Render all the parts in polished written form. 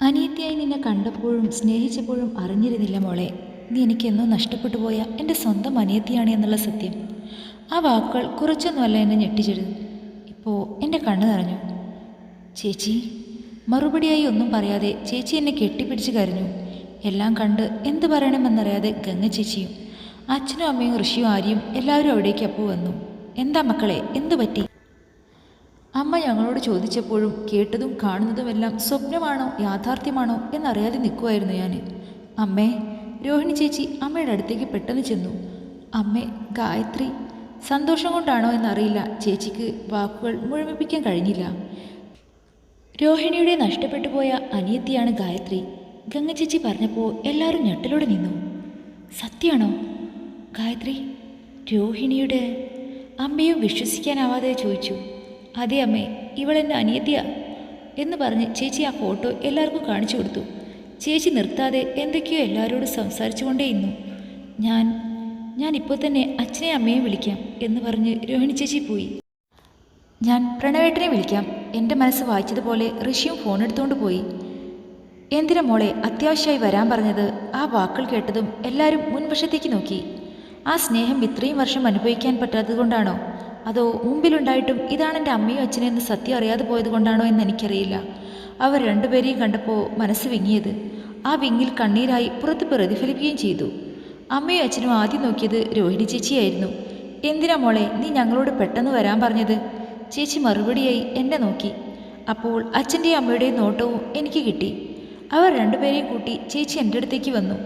അനിയത്തിയായി നിന്നെ കണ്ടപ്പോഴും സ്നേഹിച്ചപ്പോഴും അറിഞ്ഞിരുന്നില്ല മോളെ, നീ എനിക്കെന്നോ നഷ്ടപ്പെട്ടു പോയ എൻ്റെ സ്വന്തം അനിയത്തിയാണ് എന്നുള്ള സത്യം. ആ വാക്കുകൾ കുറച്ചൊന്നുമല്ല എന്നെ ഞെട്ടിച്ചിരുന്നു. ഇപ്പോൾ എൻ്റെ കണ്ണ് നിറഞ്ഞു. ചേച്ചി. മറുപടിയായി ഒന്നും പറയാതെ ചേച്ചി എന്നെ കെട്ടിപ്പിടിച്ച് കരഞ്ഞു. എല്ലാം കണ്ട് എന്ത് പറയണമെന്നറിയാതെ ഗംഗ ചേച്ചിയും അച്ഛനും അമ്മയും ഋഷിയും ആര്യയും എല്ലാവരും അവിടേക്ക് അപ്പോൾ വന്നു. എന്താ മക്കളെ, എന്തു പറ്റി? അമ്മ ഞങ്ങളോട് ചോദിച്ചപ്പോഴും കേട്ടതും കാണുന്നതുമെല്ലാം സ്വപ്നമാണോ യാഥാർത്ഥ്യമാണോ എന്നറിയാതെ നിൽക്കുമായിരുന്നു ഞാൻ. അമ്മേ. രോഹിണി ചേച്ചി അമ്മയുടെ അടുത്തേക്ക് പെട്ടെന്ന് ചെന്നു. അമ്മേ, ഗായത്രി. സന്തോഷം കൊണ്ടാണോ എന്നറിയില്ല, ചേച്ചിക്ക് വാക്കുകൾ മുഴുമിപ്പിക്കാൻ കഴിഞ്ഞില്ല. രോഹിണിയുടെ നഷ്ടപ്പെട്ടു പോയ അനിയത്തിയാണ് ഗായത്രി. ഗംഗ ചേച്ചി പറഞ്ഞപ്പോൾ എല്ലാവരും ഞെട്ടലോടെ നിന്നു. സത്യമാണോ ഗായത്രി? രോഹിണിയുടെ അമ്മയും വിശ്വസിക്കാനാവാതെ ചോദിച്ചു. അതെ അമ്മേ, ഇവളെൻ്റെ അനിയത്തിയാ എന്ന് പറഞ്ഞ് ചേച്ചി ആ ഫോട്ടോ എല്ലാവർക്കും കാണിച്ചു കൊടുത്തു. ചേച്ചി നിർത്താതെ എന്തൊക്കെയോ എല്ലാവരോടും സംസാരിച്ചു കൊണ്ടേയിരുന്നു. ഞാൻ ഇപ്പോൾ തന്നെ അച്ഛനെയും അമ്മയെയും വിളിക്കാം എന്ന് പറഞ്ഞ് രോഹിണി ചേച്ചി പോയി. ഞാൻ പ്രണവേട്ടനെ വിളിക്കാം. എൻ്റെ മനസ്സ് വായിച്ചതുപോലെ ഋഷിയും ഫോൺ എടുത്തുകൊണ്ട് പോയി. എന്തിനാ മോളെ അത്യാവശ്യമായി വരാൻ പറഞ്ഞത്? ആ വാക്കുകൾ കേട്ടതും എല്ലാവരും മുൻവശത്തേക്ക് നോക്കി. ആ സ്നേഹം ഇത്രയും വർഷം അനുഭവിക്കാൻ പറ്റാത്തത് കൊണ്ടാണോ, അതോ മുമ്പിലുണ്ടായിട്ടും ഇതാണ് എൻ്റെ അമ്മയും അച്ഛനും എന്ന് സത്യം അറിയാതെ പോയത് കൊണ്ടാണോ എന്ന് എനിക്കറിയില്ല. അവർ രണ്ടുപേരെയും കണ്ടപ്പോൾ മനസ്സ് വിങ്ങിയത് ആ വിങ്ങിൽ കണ്ണീരായി പുറത്ത് പ്രതിഫലിക്കുകയും ചെയ്തു. അമ്മയും അച്ഛനും ആദ്യം നോക്കിയത് രോഹിണി ചേച്ചിയായിരുന്നു. എന്തിനാ മോളെ നീ ഞങ്ങളോട് പെട്ടെന്ന് വരാൻ പറഞ്ഞത്? ചേച്ചി മറുപടിയായി എന്നെ നോക്കി. അപ്പോൾ അച്ഛൻ്റെയും അമ്മയുടെയും നോട്ടവും എനിക്ക് കിട്ടി. അവർ രണ്ടുപേരെയും കൂട്ടി ചേച്ചി എൻ്റെ അടുത്തേക്ക് വന്നു.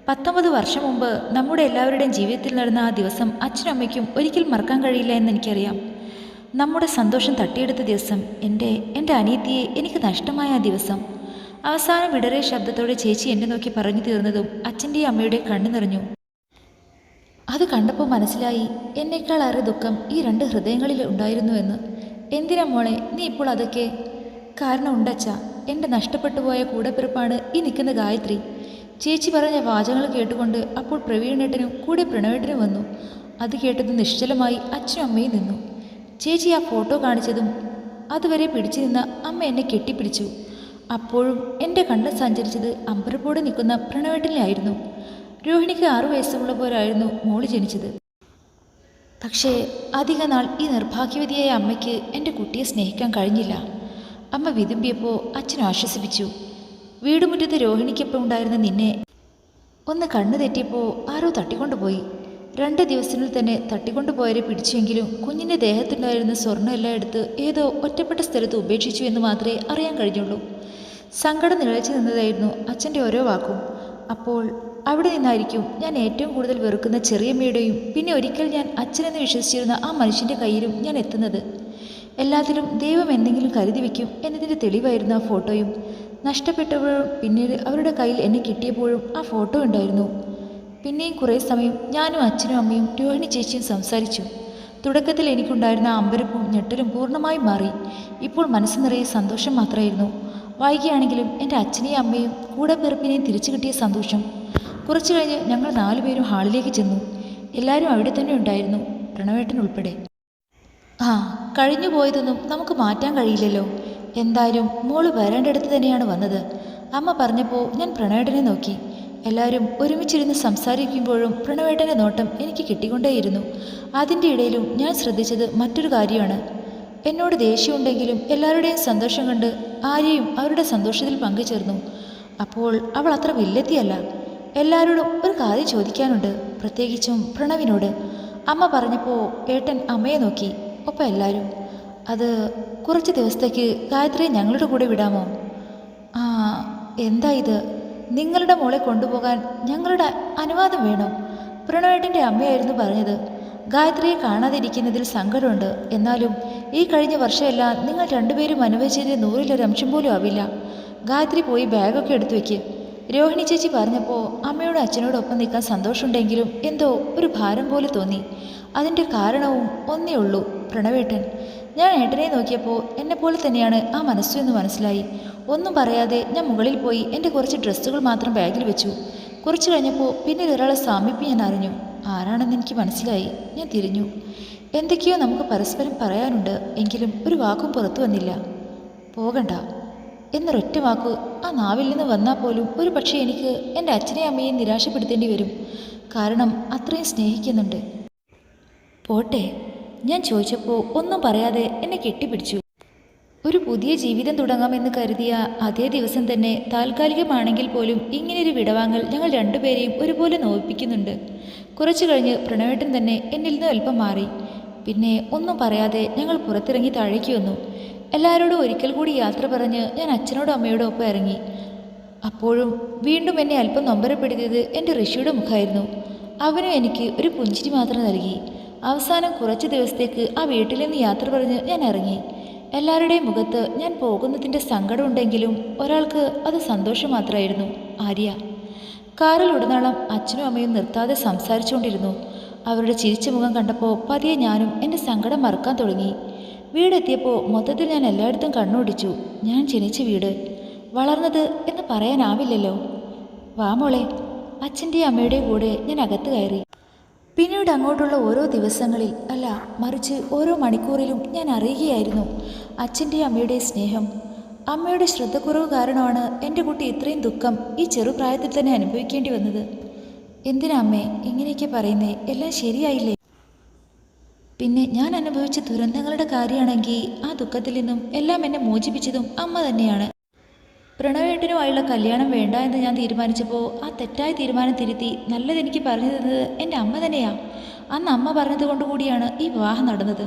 19 വർഷം മുമ്പ് നമ്മുടെ എല്ലാവരുടെയും ജീവിതത്തിൽ നടന്ന ആ ദിവസം അച്ഛനും അമ്മയ്ക്കും ഒരിക്കലും മറക്കാൻ കഴിയില്ല എന്നെനിക്കറിയാം. നമ്മുടെ സന്തോഷം തട്ടിയെടുത്ത ദിവസം, എൻ്റെ അനിയത്തിയെ എനിക്ക് നഷ്ടമായ ആ ദിവസം. അവസാനം വിടരെ ശബ്ദത്തോടെ ചേച്ചി എന്നെ നോക്കി പറഞ്ഞു തീർന്നതും അച്ഛൻ്റെയും അമ്മയുടെയും കണ്ണു നിറഞ്ഞു. അത് കണ്ടപ്പോൾ മനസ്സിലായി എന്നേക്കാളേറെ ദുഃഖം ഈ രണ്ട് ഹൃദയങ്ങളിൽ ഉണ്ടായിരുന്നുവെന്ന്. എന്തിനാ മോളെ നീ ഇപ്പോൾ അതൊക്കെ? കാരണം ഉണ്ടച്ച, എൻ്റെ നഷ്ടപ്പെട്ടു പോയ കൂടെപ്പിറപ്പാണ് ഈ നിൽക്കുന്ന ഗായത്രി. ചേച്ചി പറഞ്ഞ വാചകങ്ങൾ കേട്ടുകൊണ്ട് അപ്പോൾ പ്രവീണേട്ടനും കൂടെ പ്രണവേട്ടനും വന്നു. അത് കേട്ടത് നിശ്ചലമായി അച്ഛനും അമ്മയും നിന്നു. ചേച്ചി ആ ഫോട്ടോ കാണിച്ചതും അതുവരെ പിടിച്ചു നിന്ന അമ്മ എന്നെ കെട്ടിപ്പിടിച്ചു. അപ്പോഴും എൻ്റെ കണ്ണ് സഞ്ചരിച്ചത് അമ്പരപ്പോടെ നിൽക്കുന്ന പ്രണവേട്ടനിലായിരുന്നു. രോഹിണിക്ക് 6 വയസ്സുള്ള പോലായിരുന്നു മോള് ജനിച്ചത്. പക്ഷേ അധിക നാൾ ഈ നിർഭാഗ്യവതിയായ അമ്മയ്ക്ക് എൻ്റെ കുട്ടിയെ സ്നേഹിക്കാൻ കഴിഞ്ഞില്ല. അമ്മ വിതുമ്പിയപ്പോൾ അച്ഛൻ ആശ്വസിപ്പിച്ചു. വീടുമുറ്റത്ത് രോഹിണിക്കൊപ്പം ഉണ്ടായിരുന്ന നിന്നെ ഒന്ന് കണ്ണു തെറ്റിയപ്പോൾ ആരോ തട്ടിക്കൊണ്ടുപോയി. 2 ദിവസത്തിൽ തന്നെ തട്ടിക്കൊണ്ടുപോയവരെ പിടിച്ചെങ്കിലും കുഞ്ഞിൻ്റെ ദേഹത്തുണ്ടായിരുന്ന സ്വർണ്ണം എല്ലാം എടുത്ത് ഏതോ ഒറ്റപ്പെട്ട സ്ഥലത്ത് ഉപേക്ഷിച്ചു എന്ന് മാത്രമേ അറിയാൻ കഴിഞ്ഞുള്ളൂ. സങ്കടം നിഴച്ചു നിന്നതായിരുന്നു അച്ഛൻ്റെ ഓരോ വാക്കും. അപ്പോൾ അവിടെ നിന്നായിരിക്കും ഞാൻ ഏറ്റവും കൂടുതൽ വെറുക്കുന്ന ചെറിയമ്മയുടെയും പിന്നെ ഒരിക്കൽ ഞാൻ അച്ഛനെന്ന് വിശ്വസിച്ചിരുന്ന ആ മനുഷ്യൻ്റെ കയ്യിലും ഞാൻ എത്തുന്നത്. എല്ലാത്തിലും ദൈവം എന്തെങ്കിലും കരുതി വയ്ക്കും എന്നതിൻ്റെ തെളിവായിരുന്നു ആ ഫോട്ടോയും. നഷ്ടപ്പെട്ടപ്പോഴും പിന്നീട് അവരുടെ കയ്യിൽ എന്നെ കിട്ടിയപ്പോഴും ആ ഫോട്ടോ ഉണ്ടായിരുന്നു. പിന്നെയും കുറേ സമയം ഞാനും അച്ഛനും അമ്മയും രോഹിണി ചേച്ചിയും സംസാരിച്ചു. തുടക്കത്തിൽ എനിക്കുണ്ടായിരുന്ന അമ്പരപ്പും ഞെട്ടലും പൂർണ്ണമായും മാറി. ഇപ്പോൾ മനസ്സ് നിറയെ സന്തോഷം മാത്രമായിരുന്നു. വൈകിയാണെങ്കിലും എൻ്റെ അച്ഛനെയും അമ്മയും കൂടെ പിറപ്പിനെയും തിരിച്ചു കിട്ടിയ സന്തോഷം. കുറച്ചു കഴിഞ്ഞ് ഞങ്ങൾ 4 പേരും ഹാളിലേക്ക് ചെന്നു. എല്ലാവരും അവിടെ തന്നെ ഉണ്ടായിരുന്നു, പ്രണവേട്ടൻ ഉൾപ്പെടെ. കഴിഞ്ഞു പോയതൊന്നും നമുക്ക് മാറ്റാൻ കഴിയില്ലല്ലോ. എന്തായാലും മോള് വരേണ്ടടുത്ത് തന്നെയാണ് വന്നത്. അമ്മ പറഞ്ഞപ്പോൾ ഞാൻ പ്രണവേട്ടനെ നോക്കി. എല്ലാവരും ഒരുമിച്ചിരുന്ന് സംസാരിക്കുമ്പോഴും പ്രണവേട്ടൻ്റെ നോട്ടം എനിക്ക് കിട്ടിക്കൊണ്ടേയിരുന്നു. അതിൻ്റെ ഇടയിലും ഞാൻ ശ്രദ്ധിച്ചത് മറ്റൊരു കാര്യമാണ്. എന്നോട് ദേഷ്യമുണ്ടെങ്കിലും എല്ലാവരുടെയും സന്തോഷം കണ്ട് ആരെയും അവരുടെ സന്തോഷത്തിൽ പങ്കുചേർന്നു. അപ്പോൾ അവൾ അത്ര വില്ലെത്തിയല്ല. എല്ലാവരോടും ഒരു കാര്യം ചോദിക്കാനുണ്ട്, പ്രത്യേകിച്ചും പ്രണവിനോട്. അമ്മ പറഞ്ഞപ്പോൾ ഏട്ടൻ അമ്മയെ നോക്കി, ഒപ്പം എല്ലാവരും. അത് കുറച്ച് ദിവസത്തേക്ക് ഗായത്രിയെ ഞങ്ങളുടെ കൂടെ വിടാമോ? എന്താ ഇത്? നിങ്ങളുടെ മോളെ കൊണ്ടുപോകാൻ ഞങ്ങളുടെ അനുവാദം വേണോ? പ്രണവേട്ടൻ്റെ അമ്മയായിരുന്നു പറഞ്ഞത്. ഗായത്രിയെ കാണാതിരിക്കുന്നതിൽ സങ്കടമുണ്ട്. എന്നാലും ഈ കഴിഞ്ഞ വർഷമെല്ലാം നിങ്ങൾ രണ്ടുപേരും അനുഭവിച്ചതിൻ്റെ 100-ൽ 1 അംശം പോലും ആവില്ല. ഗായത്രി പോയി ബാഗൊക്കെ എടുത്തു വയ്ക്ക്. രോഹിണി ചേച്ചി പറഞ്ഞപ്പോൾ അമ്മയോടും അച്ഛനോടൊപ്പം നിൽക്കാൻ സന്തോഷമുണ്ടെങ്കിലും എന്തോ ഒരു ഭാരം പോലെ തോന്നി. അതിൻ്റെ കാരണവും ഒന്നേ ഉള്ളൂ, പ്രണവേട്ടൻ. ഞാൻ ഏട്ടനെ നോക്കിയപ്പോൾ എന്നെപ്പോലെ തന്നെയാണ് ആ മനസ്സു എന്ന് മനസ്സിലായി. ഒന്നും പറയാതെ ഞാൻ മുകളിൽ പോയി എൻ്റെ കുറച്ച് ഡ്രസ്സുകൾ മാത്രം ബാഗിൽ വെച്ചു. കുറച്ച് കഴിഞ്ഞപ്പോൾ പിന്നിൽ ഒരാളെ സാമീപ്യം ഞാൻ അറിഞ്ഞു. ആരാണെന്ന് എനിക്ക് മനസ്സിലായി. ഞാൻ തിരിഞ്ഞു. എന്തൊക്കെയോ നമുക്ക് പരസ്പരം പറയാനുണ്ട്. എങ്കിലും ഒരു വാക്കും പുറത്തു വന്നില്ല. പോകണ്ട. എന്നൊരൊറ്റ വാക്ക് ആ നാവിൽ നിന്ന് വന്നാൽ പോലും ഒരു പക്ഷേ എനിക്ക് എൻ്റെ അച്ഛനെയും അമ്മയെയും നിരാശപ്പെടുത്തേണ്ടി വരും. കാരണം അത്രയും സ്നേഹിക്കുന്നുണ്ട്. പോട്ടെ, ഞാൻ ചോദിച്ചപ്പോൾ ഒന്നും പറയാതെ എന്നെ കെട്ടിപ്പിടിച്ചു. ഒരു പുതിയ ജീവിതം തുടങ്ങാമെന്ന് കരുതിയ അതേ ദിവസം തന്നെ താൽക്കാലികമാണെങ്കിൽ പോലും ഇങ്ങനെയൊരു വിടവാങ്ങൽ ഞങ്ങൾ രണ്ടുപേരെയും ഒരുപോലെ നോവിപ്പിക്കുന്നുണ്ട്. കുറച്ചു കഴിഞ്ഞ് പ്രണവേട്ടൻ തന്നെ എന്നിൽ നിന്ന് അല്പം മാറി. പിന്നെ ഒന്നും പറയാതെ ഞങ്ങൾ പുറത്തിറങ്ങി താഴേക്ക് വന്നു. എല്ലാവരോടും ഒരിക്കൽ കൂടി യാത്ര പറഞ്ഞ് ഞാൻ അച്ഛനോടും അമ്മയോടും ഒപ്പം ഇറങ്ങി. അപ്പോഴും വീണ്ടും എന്നെ അല്പം നൊമ്പരപ്പെടുത്തിയത് എൻ്റെ ഋഷിയുടെ മുഖമായിരുന്നു. അവനും എനിക്ക് ഒരു പുഞ്ചിരി മാത്രം നൽകി. അവസാനം കുറച്ച് ദിവസത്തേക്ക് ആ വീട്ടിൽ നിന്ന് യാത്ര പറഞ്ഞ് ഞാൻ ഇറങ്ങി. എല്ലാവരുടെയും മുഖത്ത് ഞാൻ പോകുന്നതിൻ്റെ സങ്കടമുണ്ടെങ്കിലും ഒരാൾക്ക് അത് സന്തോഷം മാത്രമായിരുന്നു, ആര്യ. കാറിൽ ഉടനീളം അച്ഛനും അമ്മയും നിർത്താതെ സംസാരിച്ചുകൊണ്ടിരുന്നു. അവരുടെ ചിരിച്ച മുഖം കണ്ടപ്പോൾ പതിയെ ഞാനും എൻ്റെ സങ്കടം മറക്കാൻ തുടങ്ങി. വീടെത്തിയപ്പോൾ മൊത്തത്തിൽ ഞാൻ എല്ലായിടത്തും കണ്ണോടിച്ചു. ഞാൻ ജനിച്ച വീട്, വളർന്നത് എന്ന് പറയാനാവില്ലല്ലോ. വാ മോളെ. അച്ഛൻ്റെയും അമ്മയുടെയും കൂടെ ഞാൻ അകത്ത് കയറി. പിന്നീട് അങ്ങോട്ടുള്ള ഓരോ ദിവസങ്ങളിൽ, അല്ല മറിച്ച് ഓരോ മണിക്കൂറിലും ഞാൻ അറിയുകയായിരുന്നു അച്ഛൻ്റെയും അമ്മയുടെയും സ്നേഹം. അമ്മയുടെ ശ്രദ്ധക്കുറവ് കാരണമാണ് എൻ്റെ കുട്ടി ഇത്രയും ദുഃഖം ഈ ചെറുപ്രായത്തിൽ തന്നെ അനുഭവിക്കേണ്ടി വന്നത്. എന്തിനാ അമ്മേ ഇങ്ങനെയൊക്കെ പറയുന്നേ? എല്ലാം ശരിയായില്ലേ? പിന്നെ ഞാൻ അനുഭവിച്ച ദുരന്തങ്ങളുടെ കാര്യമാണെങ്കിൽ ആ ദുഃഖത്തിൽ നിന്നും എല്ലാം എന്നെ മോചിപ്പിച്ചതും അമ്മ തന്നെയാണ്. പ്രണവേട്ടനുമായുള്ള കല്യാണം വേണ്ട എന്ന് ഞാൻ തീരുമാനിച്ചപ്പോൾ ആ തെറ്റായ തീരുമാനം തിരുത്തി നല്ലതെനിക്ക് പറഞ്ഞു തന്നത് എൻ്റെ അമ്മ തന്നെയാണ്. അന്ന് അമ്മ പറഞ്ഞത് കൊണ്ടുകൂടിയാണ് ഈ വിവാഹം നടന്നത്.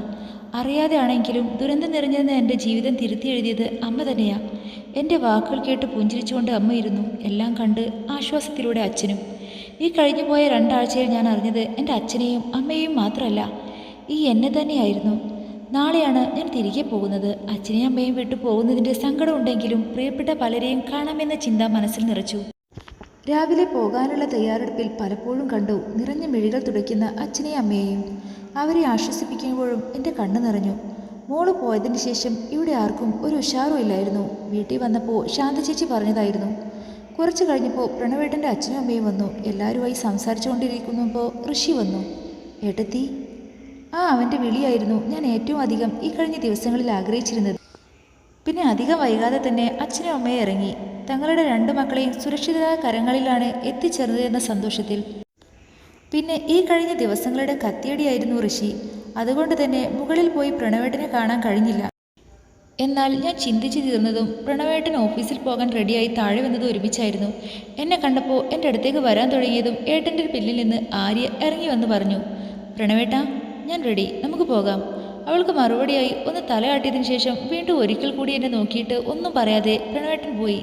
അറിയാതെ ആണെങ്കിലും ദുരന്തം നിറഞ്ഞതെന്ന് എൻ്റെ ജീവിതം തിരുത്തി എഴുതിയത് അമ്മ തന്നെയാണ്. എൻ്റെ വാക്കുകൾ കേട്ട് പുഞ്ചിരിച്ചുകൊണ്ട് അമ്മ ഇരുന്നു. എല്ലാം കണ്ട് ആശ്വാസത്തിലൂടെ അച്ഛനും. ഈ കഴിഞ്ഞുപോയ 2 ആഴ്ചയിൽ ഞാൻ അറിഞ്ഞത് എൻ്റെ അച്ഛനെയും അമ്മയെയും മാത്രമല്ല, ഈ എന്നെ തന്നെയായിരുന്നു. നാളെയാണ് ഞാൻ തിരികെ പോകുന്നത്. അച്ഛനെയും അമ്മയും വിട്ടു പോകുന്നതിൻ്റെ സങ്കടമുണ്ടെങ്കിലും പ്രിയപ്പെട്ട പലരെയും കാണാമെന്ന ചിന്ത മനസ്സിൽ നിറച്ചു. രാവിലെ പോകാനുള്ള തയ്യാറെടുപ്പിൽ പലപ്പോഴും കണ്ടു നിറഞ്ഞ മിഴികൾ തുടയ്ക്കുന്ന അച്ഛനെയും അമ്മയെയും. അവരെ ആശ്വസിപ്പിക്കുമ്പോഴും എൻ്റെ കണ്ണ് നിറഞ്ഞു. മോള് പോയതിന് ശേഷം ഇവിടെ ആർക്കും ഒരു ഉഷാറും ഇല്ലായിരുന്നു. വീട്ടിൽ വന്നപ്പോൾ ശാന്ത ചേച്ചി പറഞ്ഞതായിരുന്നു. കുറച്ച് കഴിഞ്ഞപ്പോൾ പ്രണവേട്ടൻ്റെ അച്ഛനും അമ്മയും വന്നു. എല്ലാവരുമായി സംസാരിച്ചു കൊണ്ടിരിക്കുമ്പോൾ ഋഷി വന്നു. ഏട്ടത്തി. അവൻ്റെ വിളിയായിരുന്നു ഞാൻ ഏറ്റവും അധികം ഈ കഴിഞ്ഞ ദിവസങ്ങളിൽ ആഗ്രഹിച്ചിരുന്നത്. പിന്നെ അധികം വൈകാതെ തന്നെ അച്ഛനും അമ്മയും ഇറങ്ങി. തങ്ങളുടെ 2 മക്കളെയും സുരക്ഷിതരായ കരങ്ങളിലാണ് എത്തിച്ചേർന്നത് എന്ന സന്തോഷത്തിൽ. പിന്നെ ഈ കഴിഞ്ഞ ദിവസങ്ങളുടെ കത്തിയടിയായിരുന്നു ഋഷി. അതുകൊണ്ട് തന്നെ മുകളിൽ പോയി പ്രണവേട്ടനെ കാണാൻ കഴിഞ്ഞില്ല. എന്നാൽ ഞാൻ ചിന്തിച്ചു തീർന്നതും പ്രണവേട്ടൻ ഓഫീസിൽ പോകാൻ റെഡിയായി താഴെ വന്നതും ഒരുമിച്ചായിരുന്നു. എന്നെ കണ്ടപ്പോൾ എൻ്റെ അടുത്തേക്ക് വരാൻ തുടങ്ങിയതും ഏട്ടൻ്റെ പിന്നിൽ നിന്ന് ആര്യ ഇറങ്ങി വന്ന് പറഞ്ഞു, പ്രണവേട്ട ഞാൻ റെഡി, നമുക്ക് പോകാം. അവൾക്ക് മറുപടിയായി ഒന്ന് തലയാട്ടിയതിനു ശേഷം വീണ്ടും ഒരിക്കൽ കൂടി എന്നെ നോക്കിയിട്ട് ഒന്നും പറയാതെ പ്രണവേട്ടൻ പോയി.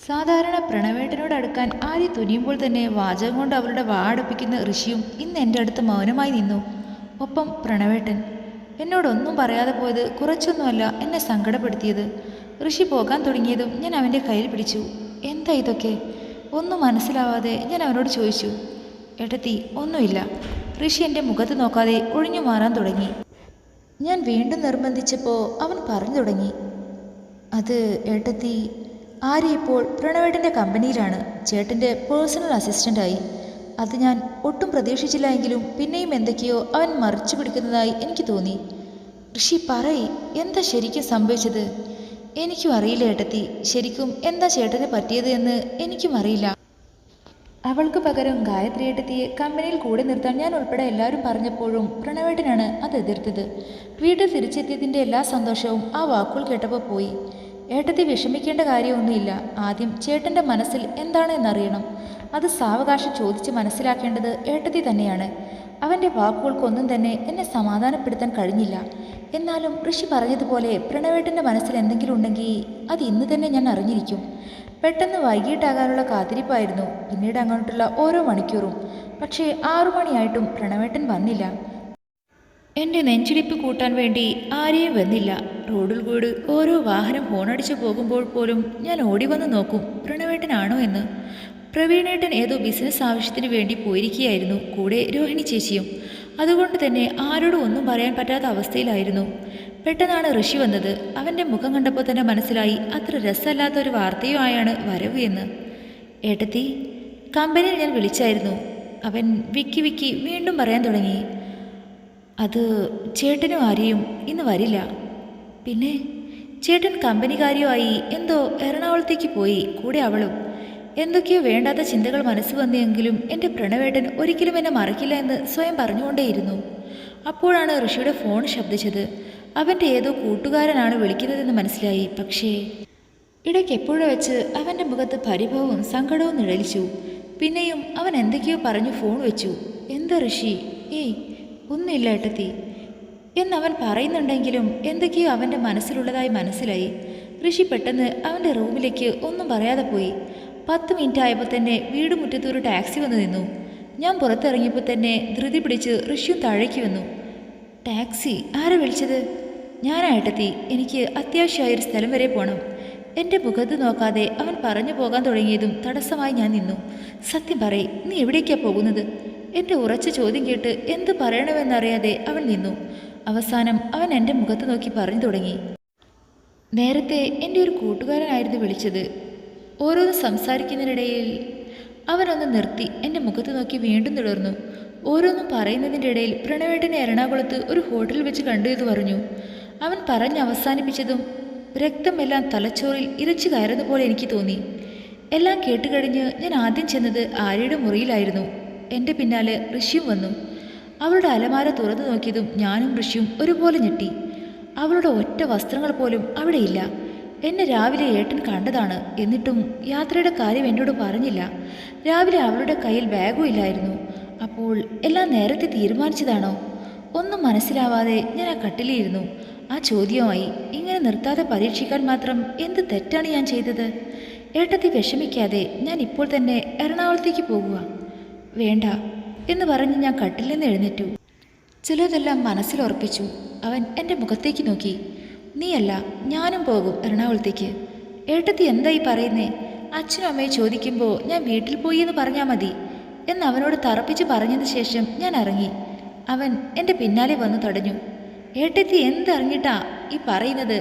സാധാരണ പ്രണവേട്ടനോട് അടുക്കാൻ ആര്യ തുനിയുമ്പോൾ തന്നെ വാചകം കൊണ്ട് അവളുടെ വാ അടുപ്പിക്കുന്ന ഋഷിയും ഇന്ന് എൻ്റെ അടുത്ത് മൗനമായി നിന്നു. ഒപ്പം പ്രണവേട്ടൻ എന്നോടൊന്നും പറയാതെ പോയത് കുറച്ചൊന്നുമല്ല എന്നെ സങ്കടപ്പെടുത്തിയത്. ഋഷി പോകാൻ തുടങ്ങിയതും ഞാൻ അവൻ്റെ കയ്യിൽ പിടിച്ചു. എന്താ ഇതൊക്കെ? ഒന്നും മനസ്സിലാവാതെ ഞാൻ അവനോട് ചോദിച്ചു. ഏട്ടത്തി ഒന്നുമില്ല. ഋഷി എൻ്റെ മുഖത്ത് നോക്കാതെ ഒഴിഞ്ഞു മാറാൻ തുടങ്ങി. ഞാൻ വീണ്ടും നിർബന്ധിച്ചപ്പോൾ അവൻ പറഞ്ഞു തുടങ്ങി, അത് ഏട്ടത്തി, ആര്യ ഇപ്പോൾ പ്രണവേട്ടൻ്റെ കമ്പനിയിലാണ് ചേട്ടൻ്റെ പേഴ്സണൽ അസിസ്റ്റൻ്റായി. അത് ഞാൻ ഒട്ടും പ്രതീക്ഷിച്ചില്ല എങ്കിലും പിന്നെയും എന്തൊക്കെയോ അവൻ മറിച്ചു പിടിക്കുന്നതായി എനിക്ക് തോന്നി. ഋഷി പറയ്, എന്താ ശരിക്കും സംഭവിച്ചത്? എനിക്കും അറിയില്ല ഏട്ടത്തി. ശരിക്കും എന്താ ചേട്ടന് പറ്റിയത് എന്ന് എനിക്കും അറിയില്ല. അവൾക്ക് പകരം ഗായത്രി ഏട്ടത്തിയെ കമ്പനിയിൽ കൂടെ നിർത്താൻ ഞാൻ ഉൾപ്പെടെ എല്ലാവരും പറഞ്ഞപ്പോഴും പ്രണവേട്ടനാണ് അത് എതിർത്തത്. വീട്ടിൽ തിരിച്ചെത്തിയതിൻ്റെ എല്ലാ സന്തോഷവും ആ വാക്കുകൾ കേട്ടപ്പോൾ പോയി. ഏട്ടത്തി വിഷമിക്കേണ്ട കാര്യമൊന്നുമില്ല. ആദ്യം ചേട്ടൻ്റെ മനസ്സിൽ എന്താണ് എന്നറിയണം. അത് സാവകാശം ചോദിച്ച് മനസ്സിലാക്കേണ്ടത് ഏട്ടത്തി തന്നെയാണ്. അവൻ്റെ വാക്കുകൾക്കൊന്നും തന്നെ എന്നെ സമാധാനപ്പെടുത്താൻ കഴിഞ്ഞില്ല. എന്നാലും ഋഷി പറഞ്ഞതുപോലെ പ്രണവേട്ടൻ്റെ മനസ്സിൽ എന്തെങ്കിലും ഉണ്ടെങ്കിൽ അത് ഇന്ന് തന്നെ ഞാൻ അറിഞ്ഞിരിക്കും. പെട്ടെന്ന് വൈകിട്ടാകാനുള്ള കാത്തിരിപ്പായിരുന്നു പിന്നീട് അങ്ങോട്ടുള്ള ഓരോ മണിക്കൂറും. പക്ഷേ 6 മണിയായിട്ടും പ്രണവേട്ടൻ വന്നില്ല. എൻ്റെ നെഞ്ചിടിപ്പ് കൂട്ടാൻ വേണ്ടി ആരെയും വന്നില്ല. റോഡിൽ കൂടി ഓരോ വാഹനം ഹോണടിച്ചു പോകുമ്പോൾ പോലും ഞാൻ ഓടി വന്ന് നോക്കും പ്രണവേട്ടനാണോ എന്ന്. പ്രവീണേട്ടൻ ഏതോ ബിസിനസ് ആവശ്യത്തിന് വേണ്ടി പോയിരിക്കുകയായിരുന്നു, കൂടെ രോഹിണി ചേച്ചിയും. അതുകൊണ്ട് തന്നെ ആരോടും ഒന്നും പറയാൻ പറ്റാത്ത അവസ്ഥയിലായിരുന്നു. പെട്ടെന്നാണ് ഋഷി വന്നത്. അവൻ്റെ മുഖം കണ്ടപ്പോൾ തന്നെ മനസ്സിലായി അത്ര രസമല്ലാത്തൊരു വാർത്തയുമായാണ് വരവ് എന്ന്. ഏട്ടത്തി, കമ്പനിയിൽ ഞാൻ വിളിച്ചായിരുന്നു. അവൻ വിക്കി വീണ്ടും പറയാൻ തുടങ്ങി. അത് ചേട്ടനും ആരെയും ഇന്ന് വരില്ല. പിന്നെ ചേട്ടൻ കമ്പനിക്കാരിയുമായി എന്തോ എറണാകുളത്തേക്ക് പോയി, കൂടെ അവളും. എന്തൊക്കെയോ വേണ്ടാത്ത ചിന്തകൾ മനസ്സ് വന്നെങ്കിലും എൻ്റെ പ്രണവേട്ടൻ ഒരിക്കലും എന്നെ മറക്കില്ല എന്ന് സ്വയം പറഞ്ഞുകൊണ്ടേയിരുന്നു. അപ്പോഴാണ് ഋഷിയുടെ ഫോൺ ശബ്ദിച്ചത്. അവൻ്റെ ഏതോ കൂട്ടുകാരനാണ് വിളിക്കുന്നതെന്ന് മനസ്സിലായി. പക്ഷേ ഇടയ്ക്ക് എപ്പോഴോ വെച്ച് അവൻ്റെ മുഖത്ത് പരിഭവവും സങ്കടവും നിഴലിച്ചു. പിന്നെയും അവൻ എന്തൊക്കെയോ പറഞ്ഞു ഫോൺ വെച്ചു. എന്താ ഋഷി? ഏയ് ഒന്നുമില്ല ഏട്ടത്തി എന്നവൻ പറയുന്നുണ്ടെങ്കിലും എന്തൊക്കെയോ അവൻ്റെ മനസ്സിലുള്ളതായി മനസ്സിലായി. ഋഷി പെട്ടെന്ന് അവൻ്റെ റൂമിലേക്ക് ഒന്നും പറയാതെ പോയി. 10 മിനിറ്റ് ആയപ്പോൾ തന്നെ വീട് മുറ്റത്ത് ഒരു ടാക്സി വന്ന് നിന്നു. ഞാൻ പുറത്തിറങ്ങിയപ്പോൾ തന്നെ ധൃതി പിടിച്ച് ഋഷിയും താഴേക്ക് വന്നു. ടാക്സി? ആരെ വിളിച്ചത്? ഞാനാ ഏട്ടത്തി, എനിക്ക് അത്യാവശ്യമായൊരു സ്ഥലം വരെ പോകണം. എൻ്റെ മുഖത്ത് നോക്കാതെ അവൻ പറഞ്ഞു പോകാൻ തുടങ്ങിയതും തടസ്സമായി ഞാൻ നിന്നു. സത്യം പറയ്, നീ എവിടേക്കാണ് പോകുന്നത്? എൻ്റെ ഉറച്ച ചോദ്യം കേട്ട് എന്ത് പറയണമെന്നറിയാതെ അവൻ നിന്നു. അവസാനം അവൻ എൻ്റെ മുഖത്ത് നോക്കി പറഞ്ഞു തുടങ്ങി. നേരത്തെ എൻ്റെ ഒരു കൂട്ടുകാരനായിരുന്നു വിളിച്ചത്. ഓരോന്ന് സംസാരിക്കുന്നതിനിടയിൽ അവനൊന്ന് നിർത്തി എൻ്റെ മുഖത്ത് നോക്കി വീണ്ടും തുടർന്നു. ഓരോന്നും പറയുന്നതിൻ്റെ ഇടയിൽ പ്രണവേട്ടനെ എറണാകുളത്ത് ഒരു ഹോട്ടലിൽ വെച്ച് കണ്ടു എന്ന് പറഞ്ഞു. അവൻ പറഞ്ഞ് അവസാനിപ്പിച്ചതും രക്തമെല്ലാം തലച്ചോറിൽ ഇരച്ചു കയറുന്ന പോലെ എനിക്ക് തോന്നി. എല്ലാം കേട്ടുകഴിഞ്ഞ് ഞാൻ ആദ്യം ചെന്നത് ആര്യയുടെ മുറിയിലായിരുന്നു. എൻ്റെ പിന്നാലെ ഋഷിയും വന്നു. അവളുടെ അലമാര തുറന്നു നോക്കിയതും ഞാനും ഋഷിയും ഒരുപോലെ ഞെട്ടി. അവളുടെ ഒറ്റ വസ്ത്രങ്ങൾ പോലും അവിടെയില്ല. എന്നെ രാവിലെ ഏട്ടൻ കണ്ടതാണ്. എന്നിട്ടും യാത്രയുടെ കാര്യം എന്നോട് പറഞ്ഞില്ല. രാവിലെ അവളുടെ കയ്യിൽ ബാഗും ഇല്ലായിരുന്നു. അപ്പോൾ എല്ലാം നേരത്തെ തീരുമാനിച്ചതാണോ? ഒന്നും മനസ്സിലാവാതെ ഞാൻ ആ കട്ടിലിരുന്നു. ആ ചോദ്യമായി ഇങ്ങനെ നിർത്താതെ പരീക്ഷിക്കാൻ മാത്രം എന്ത് തെറ്റാണ് ഞാൻ ചെയ്തത്? ഏട്ടത്തി വിഷമിക്കാതെ, ഞാൻ ഇപ്പോൾ തന്നെ എറണാകുളത്തേക്ക് പോകുക. വേണ്ട എന്ന് പറഞ്ഞ് ഞാൻ കട്ടിൽ നിന്ന് എഴുന്നേറ്റു. ചിലതെല്ലാം മനസ്സിലുറപ്പിച്ചു. അവൻ എൻ്റെ മുഖത്തേക്ക് നോക്കി. നീയല്ല, ഞാനും പോകും എറണാകുളത്തേക്ക്. ഏട്ടത്തി എന്തായി പറയുന്നേ? അച്ഛനും അമ്മയെ ചോദിക്കുമ്പോൾ ഞാൻ വീട്ടിൽ പോയി എന്ന് പറഞ്ഞാൽ മതി എന്ന് അവനോട് തറപ്പിച്ച് പറഞ്ഞതിന് ശേഷം ഞാൻ ഇറങ്ങി. അവൻ എൻ്റെ പിന്നാലെ വന്നു തടഞ്ഞു. ഏട്ടത്തി എന്തറിഞ്ഞിട്ടാ ഈ പറയുന്നത്?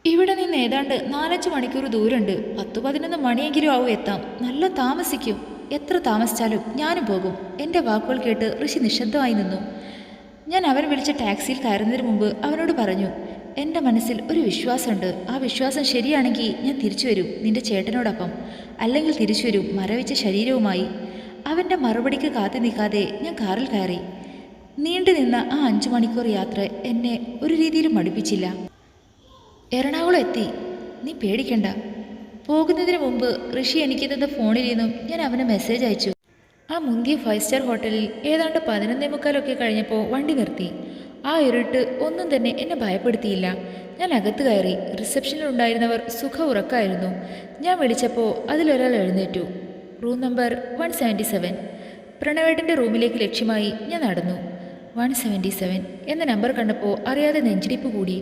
ഇവിടെ നിന്ന് ഏതാണ്ട് 4-5 മണിക്കൂർ ദൂരമുണ്ട്. 10-11 മണിയെങ്കിലും ആവും എത്താം. നല്ല താമസിക്കും. എത്ര താമസിച്ചാലും ഞാനും പോകും. എൻ്റെ വാക്കുകൾ കേട്ട് ഋഷി നിശബ്ദമായി നിന്നു. ഞാൻ അവൻ വിളിച്ച ടാക്സിയിൽ കയറുന്നതിന് മുമ്പ് അവനോട് പറഞ്ഞു, എൻ്റെ മനസ്സിൽ ഒരു വിശ്വാസമുണ്ട്. ആ വിശ്വാസം ശരിയാണെങ്കിൽ ഞാൻ തിരിച്ചു വരും നിന്റെ ചേട്ടനോടൊപ്പം, അല്ലെങ്കിൽ തിരിച്ചു വരും മരവിച്ച ശരീരവുമായി. അവൻ്റെ മറുപടിക്ക് കാത്തു നിൽക്കാതെ ഞാൻ കാറിൽ കയറി. നീണ്ടു നിന്ന ആ 5 മണിക്കൂർ യാത്ര എന്നെ ഒരു രീതിയിലും മടുപ്പിച്ചില്ല. എറണാകുളം എത്തി, നീ പേടിക്കണ്ട. പോകുന്നതിന് മുമ്പ് ഋഷി എനിക്ക് തന്ന ഫോണിൽ നിന്നും ഞാൻ അവന് മെസ്സേജ് അയച്ചു. ആ മുന്തിയ 5 സ്റ്റാർ ഹോട്ടലിൽ ഏതാണ്ട് 11:45 കഴിഞ്ഞപ്പോൾ വണ്ടി നിർത്തി. ആ ഇരുട്ട് ഒന്നും തന്നെ എന്നെ ഭയപ്പെടുത്തിയില്ല. ഞാൻ അകത്ത് കയറി. റിസപ്ഷനിൽ ഉണ്ടായിരുന്നവർ സുഖ ഉറക്കായിരുന്നു. ഞാൻ വിളിച്ചപ്പോൾ അതിലൊരാൾ എഴുന്നേറ്റു. Room number 177. പ്രണവേട്ടൻ്റെ റൂമിലേക്ക് ലക്ഷ്യമായി ഞാൻ നടന്നു. 177 എന്ന നമ്പർ കണ്ടപ്പോൾ അറിയാതെ നെഞ്ചിടിപ്പ് കൂടി.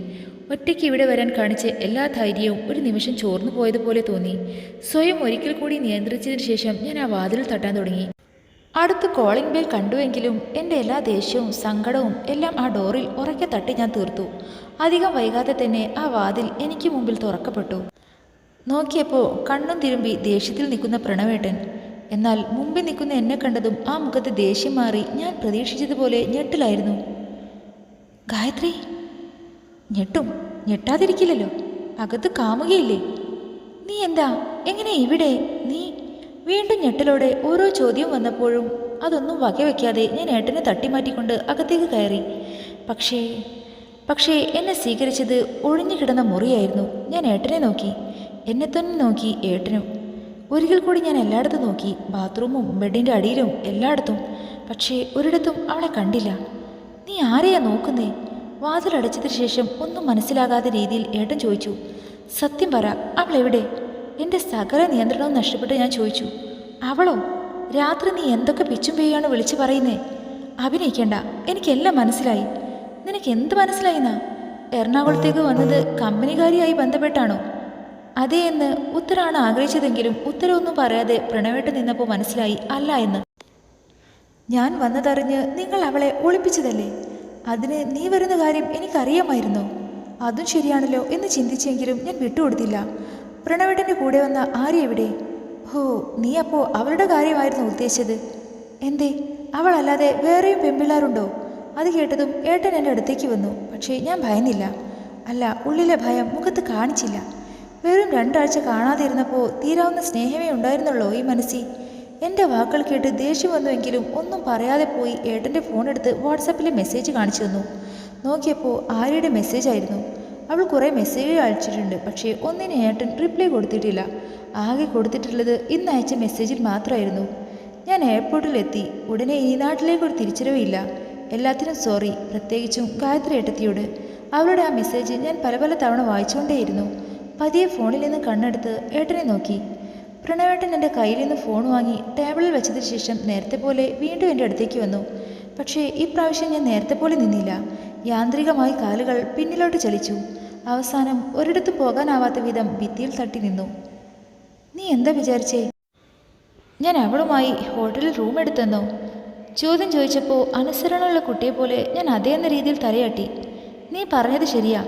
ഒറ്റയ്ക്ക് ഇവിടെ വരാൻ കാണിച്ച എല്ലാ ധൈര്യവും ഒരു നിമിഷം ചോർന്നു പോയതുപോലെ തോന്നി. സ്വയം ഒരിക്കൽ കൂടി നിയന്ത്രിച്ചതിന് ശേഷം ഞാൻ ആ വാതിൽ തട്ടാൻ തുടങ്ങി. അടുത്ത് കോളിംഗ് ബെൽ കണ്ടുവെങ്കിലും എൻ്റെ എല്ലാ ദേഷ്യവും സങ്കടവും എല്ലാം ആ ഡോറിൽ ഉറക്കെ തട്ടി ഞാൻ തീർത്തു. അധികം വൈകാതെ തന്നെ ആ വാതിൽ എനിക്ക് മുമ്പിൽ തുറക്കപ്പെട്ടു. നോക്കിയപ്പോൾ കണ്ണും തിരുമ്പി ദേഷ്യത്തിൽ നിൽക്കുന്ന പ്രണവേട്ടൻ. എന്നാൽ മുമ്പിൽ നിൽക്കുന്ന എന്നെ കണ്ടതും ആ മുഖത്ത് ദേഷ്യം മാറി ഞാൻ പ്രതീക്ഷിച്ചതുപോലെ ഞെട്ടിലായിരുന്നു. ഗായത്രി! ഞെട്ടും, ഞെട്ടാതിരിക്കില്ലല്ലോ. അകത്ത് കാമുകയില്ലേ? നീ എന്താ എങ്ങനെ ഇവിടെ? നീ വീണ്ടും ഞെട്ടലോടെ ഓരോ ചോദ്യം വന്നപ്പോഴും അതൊന്നും വകവയ്ക്കാതെ ഞാൻ ഏട്ടനെ തട്ടിമാറ്റിക്കൊണ്ട് അകത്തേക്ക് കയറി. പക്ഷേ എന്നെ സ്വീകരിച്ചത് ഒഴിഞ്ഞു കിടന്ന മുറിയായിരുന്നു. ഞാൻ ഏട്ടനെ നോക്കി, എന്നെ തന്നെ നോക്കി ഏട്ടനും. ഒരിക്കൽ കൂടി ഞാൻ എല്ലായിടത്തും നോക്കി, ബാത്റൂമും ബെഡിൻ്റെ അടിയിലും എല്ലായിടത്തും. പക്ഷേ ഒരിടത്തും അവളെ കണ്ടില്ല. നീ ആരെയാ നോക്കുന്നേ? വാതിലടച്ചതിന് ശേഷം ഒന്നും മനസ്സിലാകാത്ത രീതിയിൽ ഏട്ടൻ ചോദിച്ചു. സത്യം പറ, അവളെവിടെ? എൻ്റെ സകല നിയന്ത്രണവും നഷ്ടപ്പെട്ട് ഞാൻ ചോദിച്ചു. അവളോ? രാത്രി നീ എന്തൊക്കെ പിച്ചും പെയ്യാണ് വിളിച്ചു പറയുന്നേ? അഭിനയിക്കണ്ട, എനിക്കെല്ലാം മനസ്സിലായി. നിനക്ക് എന്ത് മനസ്സിലായിന്നാ? എറണാകുളത്തേക്ക് വന്നത് കമ്പനിക്കാരിയായി ബന്ധപ്പെട്ടാണോ? അതേ എന്ന് ഉത്തരമാണ് ആഗ്രഹിച്ചതെങ്കിലും ഉത്തരവൊന്നും പറയാതെ പ്രണവേട്ട് നിന്നപ്പോൾ മനസ്സിലായി അല്ല എന്ന്. ഞാൻ വന്നതറിഞ്ഞ് നിങ്ങൾ അവളെ ഒളിപ്പിച്ചതല്ലേ? അതിന് നീ വരുന്ന കാര്യം എനിക്കറിയാമായിരുന്നോ? അതും ശരിയാണല്ലോ എന്ന് ചിന്തിച്ചെങ്കിലും ഞാൻ വിട്ടുകൊടുത്തില്ല. പ്രണവേട്ടൻ്റെ കൂടെ വന്ന ആര്യ എവിടെ? ഓ, നീ അപ്പോൾ അവളുടെ കാര്യമായിരുന്നു ഉദ്ദേശിച്ചത്. എന്തേ, അവളല്ലാതെ വേറെയും പെൺപിള്ളാരുണ്ടോ? അത് കേട്ടതും ഏട്ടൻ എൻ്റെ അടുത്തേക്ക് വന്നു. പക്ഷേ ഞാൻ ഭയന്നില്ല. അല്ല, ഉള്ളിലെ ഭയം മുഖത്ത് കാണിച്ചില്ല. വെറും 2 ആഴ്ച കാണാതിരുന്നപ്പോൾ തീരാവുന്ന സ്നേഹമേ ഉണ്ടായിരുന്നുള്ളൂ ഈ മനസ്സിൽ. എൻ്റെ വാക്കുകൾ കേട്ട് ദേഷ്യം വന്നുവെങ്കിലും ഒന്നും പറയാതെ പോയി ഏട്ടൻ്റെ ഫോണെടുത്ത് വാട്സാപ്പിലെ മെസ്സേജ് കാണിച്ചു തന്നു. നോക്കിയപ്പോൾ ആര്യയുടെ മെസ്സേജ് ആയിരുന്നു. അവൾ കുറേ മെസ്സേജ് അയച്ചിട്ടുണ്ട്, പക്ഷേ ഒന്നിനും ഏട്ടൻ റിപ്ലൈ കൊടുത്തിട്ടില്ല. ആകെ കൊടുത്തിട്ടുള്ളത് ഇന്ന് അയച്ച മെസ്സേജിൽ മാത്രമായിരുന്നു. ഞാൻ എയർപോർട്ടിലെത്തി. ഉടനെ ഈ നാട്ടിലേക്കൊരു തിരിച്ചറിവില്ല. എല്ലാത്തിനും സോറി, പ്രത്യേകിച്ചും ഗായത്രി ഏട്ടത്തിയോട്. അവളുടെ ആ മെസ്സേജ് ഞാൻ പല തവണ വായിച്ചുകൊണ്ടേയിരുന്നു. പതിയെ ഫോണിൽ നിന്ന് കണ്ണെടുത്ത് ഏട്ടനെ നോക്കി. പ്രണവേട്ടൻ എൻ്റെ കയ്യിൽ നിന്ന് ഫോൺ വാങ്ങി ടേബിളിൽ വെച്ചതിന് ശേഷം നേരത്തെ പോലെ വീണ്ടും എൻ്റെ അടുത്തേക്ക് വന്നു. പക്ഷേ ഇപ്രാവശ്യം ഞാൻ നേരത്തെ പോലെ നിന്നില്ല. യാന്ത്രികമായി കാലുകൾ പിന്നിലോട്ട് ചലിച്ചു. അവസാനം ഒരിടത്തും പോകാനാവാത്ത വിധം ഭിത്തിയിൽ തട്ടി നിന്നു. നീ എന്താ വിചാരിച്ചേ? ഞാൻ അവളുമായി ഹോട്ടലിൽ റൂം എടുത്തെന്നോ? ചോദ്യം ചോദിച്ചപ്പോൾ അനുസരണമുള്ള കുട്ടിയെപ്പോലെ ഞാൻ അതേ എന്ന രീതിയിൽ തലയാട്ടി. നീ പറഞ്ഞത് ശരിയാ.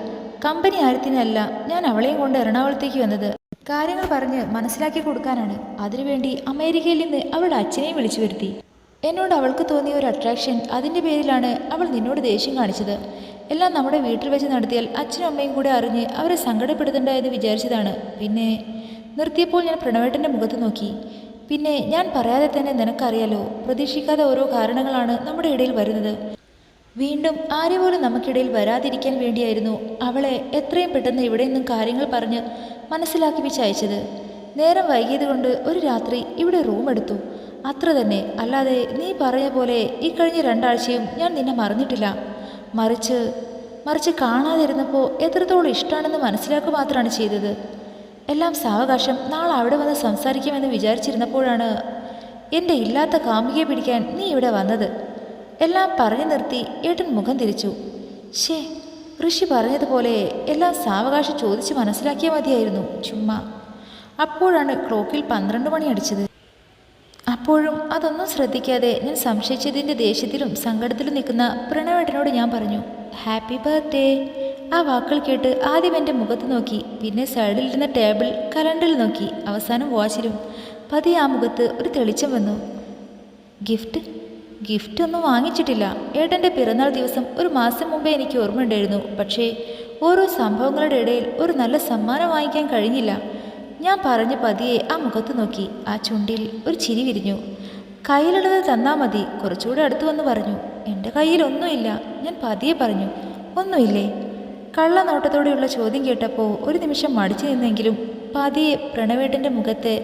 കമ്പനി കാര്യത്തിനല്ല ഞാൻ അവളെയും കൊണ്ട് എറണാകുളത്തേക്ക് വന്നത്. കാര്യങ്ങൾ പറഞ്ഞ് മനസ്സിലാക്കി കൊടുക്കാനാണ്. അതിനുവേണ്ടി അമേരിക്കയിൽ നിന്ന് അവളുടെ അച്ഛനെയും വിളിച്ചു വരുത്തി. എന്നോട് അവൾക്ക് തോന്നിയ ഒരു അട്രാക്ഷൻ, അതിൻ്റെ പേരിലാണ് അവൾ നിന്നോട് ദേഷ്യം കാണിച്ചത്. എല്ലാം നമ്മുടെ വീട്ടിൽ വെച്ച് നടത്തിയാൽ അച്ഛനും അമ്മയും കൂടെ അറിഞ്ഞ് അവരെ സങ്കടപ്പെടുത്തണ്ട എന്ന് വിചാരിച്ചതാണ്. പിന്നെ നിർത്തിയപ്പോൾ ഞാൻ പ്രണവേട്ടൻ്റെ മുഖത്ത് നോക്കി. പിന്നെ ഞാൻ പറയാതെ തന്നെ നിനക്കറിയാലോ, പ്രതീക്ഷിക്കാതെ ഓരോ കാരണങ്ങളാണ് നമ്മുടെ ഇടയിൽ വരുന്നത്. വീണ്ടും ആരെ പോലും നമുക്കിടയിൽ വരാതിരിക്കാൻ വേണ്ടിയായിരുന്നു അവളെ എത്രയും പെട്ടെന്ന് ഇവിടെ നിന്നും കാര്യങ്ങൾ പറഞ്ഞ് മനസ്സിലാക്കിപ്പിച്ച് അയച്ചത്. നേരം വൈകിയത് കൊണ്ട് ഒരു രാത്രി ഇവിടെ റൂം എടുത്തു, അത്ര തന്നെ. അല്ലാതെ നീ പറഞ്ഞ പോലെ ഈ കഴിഞ്ഞ 2 ആഴ്ചയും ഞാൻ നിന്നെ മറന്നിട്ടില്ല. മറിച്ച് കാണാതിരുന്നപ്പോൾ എത്രത്തോളം ഇഷ്ടമാണെന്ന് മനസ്സിലാക്കുക മാത്രമാണ് ചെയ്തത്. എല്ലാം സാവകാശം നാളെ അവിടെ വന്ന് സംസാരിക്കാമെന്ന് വിചാരിച്ചിരുന്നപ്പോഴാണ് എൻ്റെ ഇല്ലാത്ത കാമുകിയെ പിടിക്കാൻ നീ ഇവിടെ വന്നത്. എല്ലാം പറഞ്ഞു നിർത്തി ഏട്ടൻ മുഖം തിരിച്ചു. ശേ, ഋഷി പറഞ്ഞതുപോലെ എല്ലാം സാവകാശം ചോദിച്ച് മനസ്സിലാക്കിയാൽ മതിയായിരുന്നു. ചുമ്മാ. അപ്പോഴാണ് ക്ലോക്കിൽ 12 മണി അടിച്ചത്. അപ്പോഴും അതൊന്നും ശ്രദ്ധിക്കാതെ ഞാൻ സംശയിച്ചതിൻ്റെ ദേഷ്യത്തിലും സങ്കടത്തിലും നിൽക്കുന്ന പ്രണവേട്ടനോട് ഞാൻ പറഞ്ഞു, ഹാപ്പി ബർത്ത്ഡേ. ആ വാക്കുകൾ കേട്ട് ആദ്യം എൻ്റെ മുഖത്ത് നോക്കി, പിന്നെ സൈഡിലിരുന്ന ടേബിൾ കലണ്ടറിൽ നോക്കി, അവസാനം വാച്ചിലും. പതിയെ ആ മുഖത്ത് ഒരു തെളിച്ചം വന്നു. ഗിഫ്റ്റ് ഒന്നും വാങ്ങിച്ചിട്ടില്ല. ഏട്ടൻ്റെ പിറന്നാൾ ദിവസം ഒരു മാസം മുമ്പേ എനിക്ക് ഓർമ്മയുണ്ടായിരുന്നു. പക്ഷേ ഓരോ സംഭവങ്ങളുടെ ഇടയിൽ ഒരു നല്ല സമ്മാനം വാങ്ങിക്കാൻ കഴിഞ്ഞില്ല. ഞാൻ പറഞ്ഞ് പതിയെ ആ മുഖത്ത് നോക്കി. ആ ചുണ്ടിൽ ഒരു ചിരി വിരിഞ്ഞു. കയ്യിലുള്ളത് തന്നാൽ മതി. കുറച്ചുകൂടെ അടുത്ത് വന്ന് പറഞ്ഞു. എൻ്റെ കയ്യിലൊന്നുമില്ല. ഞാൻ പതിയെ പറഞ്ഞു, ഒന്നുമില്ലേ? കള്ളനോട്ടത്തോടെയുള്ള ചോദ്യം കേട്ടപ്പോൾ ഒരു നിമിഷം മടിച്ചു നിന്നെങ്കിലും പതിയെ പ്രണവേട്ടൻ്റെ മുഖത്തെ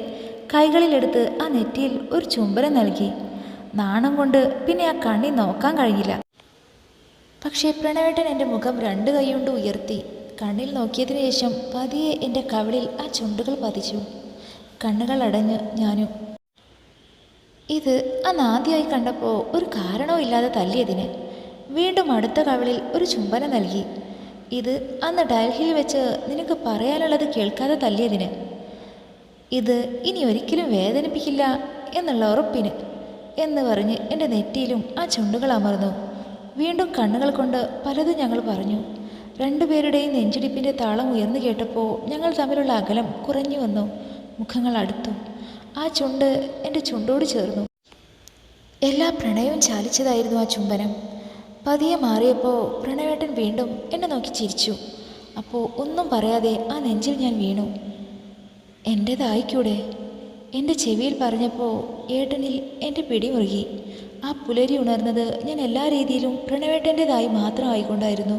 കൈകളിലെടുത്ത് ആ നെറ്റിയിൽ ഒരു ചുംബനം നൽകി. നാണം കൊണ്ട് പിന്നെ ആ കണ്ണി നോക്കാൻ കഴിഞ്ഞില്ല. പക്ഷേ പ്രണവേട്ടൻ എൻ്റെ മുഖം 2 കൈ കൊണ്ട് ഉയർത്തി കണ്ണിൽ നോക്കിയതിനു ശേഷം പതിയെ എൻ്റെ കവിളിൽ ആ ചുണ്ടുകൾ പതിച്ചു. കണ്ണുകൾ അടഞ്ഞ് ഞാനും. ഇത് അന്ന് ആദ്യമായി കണ്ടപ്പോൾ ഒരു കാരണവും ഇല്ലാതെ തല്ലിയതിന്. വീണ്ടും അടുത്ത കവിളിൽ ഒരു ചുംബനം നൽകി. ഇത് അന്ന് ഡൽഹിയിൽ വെച്ച് നിനക്ക് പറയാനുള്ളത് കേൾക്കാതെ തല്ലിയതിന്. ഇത് ഇനി ഒരിക്കലും വേദനിപ്പിക്കില്ല എന്നുള്ള ഉറപ്പിന് എന്ന് പറഞ്ഞ് എൻ്റെ നെറ്റിയിലും ആ ചുണ്ടുകൾ അമർന്നു. വീണ്ടും കണ്ണുകൾ കൊണ്ട് പലതും ഞങ്ങൾ പറഞ്ഞു. 2 പേരുടെയും നെഞ്ചിടിപ്പിൻ്റെ താളം ഉയർന്നു കേട്ടപ്പോൾ ഞങ്ങൾ തമ്മിലുള്ള അകലം കുറഞ്ഞു വന്നു. മുഖങ്ങൾ അടുത്തു. ആ ചുണ്ട് എൻ്റെ ചുണ്ടോട് ചേർന്നു. എല്ലാ പ്രണയവും ചാലിച്ചതായിരുന്നു ആ ചുംബനം. പതിയെ മാറിയപ്പോൾ പ്രണവേട്ടൻ വീണ്ടും എന്നെ നോക്കി ചിരിച്ചു. അപ്പോൾ ഒന്നും പറയാതെ ആ നെഞ്ചിൽ ഞാൻ വീണു. എൻ്റേതായിക്കൂടെ? എൻ്റെ ചെവിയിൽ പറഞ്ഞപ്പോൾ ഏട്ടനിൽ എൻ്റെ പിടിമുറുകി. ആ പുലരി ഉണർന്നത് ഞാൻ എല്ലാ രീതിയിലും പ്രണവേട്ടൻ്റേതായി മാത്രമായിക്കൊണ്ടായിരുന്നു.